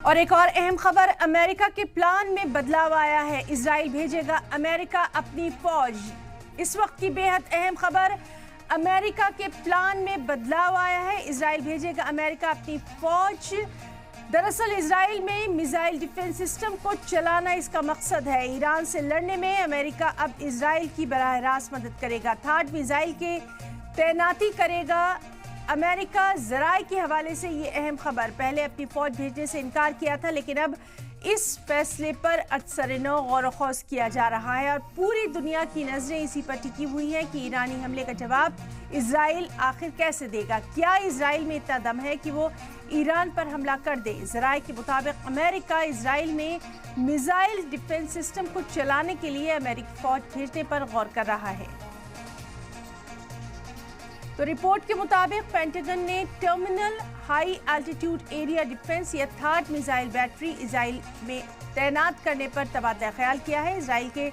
और एक और अहम खबर, अमेरिका के प्लान में बदलाव आया है। इजराइल भेजेगा अमेरिका अपनी फौज। इस वक्त की बेहद अहम खबर, अमेरिका के प्लान में बदलाव आया है। इजराइल भेजेगा अमेरिका अपनी फौज। दरअसल इजराइल में मिसाइल डिफेंस सिस्टम को चलाना इसका मकसद है। ईरान से लड़ने में अमेरिका अब इजराइल की बराह रास्त मदद करेगा। थाड मिसाइल के तैनाती करेगा अमेरिका। ज़राए के हवाले से ये अहम खबर, पहले अपनी फौज भेजने से इनकार किया था, लेकिन अब इस फैसले पर अक्सर-ए-नौ गौर-ओ-खौस किया जा रहा है और पूरी दुनिया की नजरें इसी पर टिकी हुई हैं कि ईरानी हमले का जवाब इजराइल आखिर कैसे देगा। क्या इजराइल में इतना दम है कि वो ईरान पर हमला कर दे। ज़राए के मुताबिक अमेरिका इजराइल में मिसाइल डिफेंस सिस्टम को चलाने के लिए अमेरिकी फौज भेजने पर गौर कर रहा है। तो रिपोर्ट के मुताबिक पेंटागन ने terminal high altitude area defence या थाड मिसाइल बैटरी इजराइल में तैनात करने पर तबादला ख्याल किया है। इजराइल के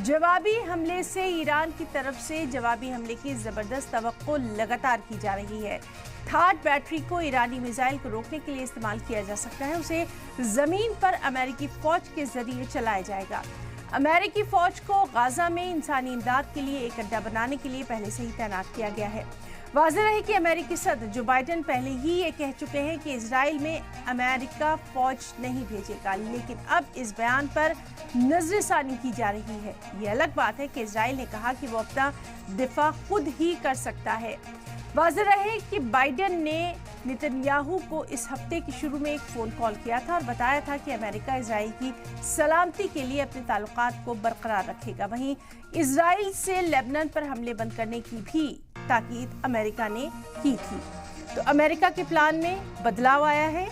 जवाबी हमले से ईरान की तरफ से जवाबी हमले की जबरदस्त तवक्को लगातार की जा रही है। थाड बैटरी को ईरानी मिसाइल को रोकने के लिए इस्तेमाल किया जा सकता है। उसे जमीन पर अमेरिकी फौज के जरिए चलाया जाएगा। अमेरिकी फौज को गाजा में इंसानी इमदाद के लिए एक अड्डा बनाने के लिए पहले से ही तैनात किया गया है। वाज़ेह रहे कि अमेरिकी सदर जो बाइडेन पहले ही ये कह चुके हैं कि इजराइल में अमेरिका फौज नहीं भेजेगा, लेकिन अब इस बयान पर नजरसानी की जा रही है। ये अलग बात है कि इजराइल ने कहा कि वो अपना दिफा खुद ही कर सकता है। वाज़ेह रहे कि बाइडेन ने नेतन्याहू को इस हफ्ते के शुरू में एक फ़ोन कॉल किया था और बताया था कि अमेरिका इजराइल की सलामती के लिए अपने ताल्लुकात को बरकरार रखेगा। वहीं इजराइल से लेबनान पर हमले बंद करने की भी ताकीद अमेरिका ने की थी। तो अमेरिका के प्लान में बदलाव आया है।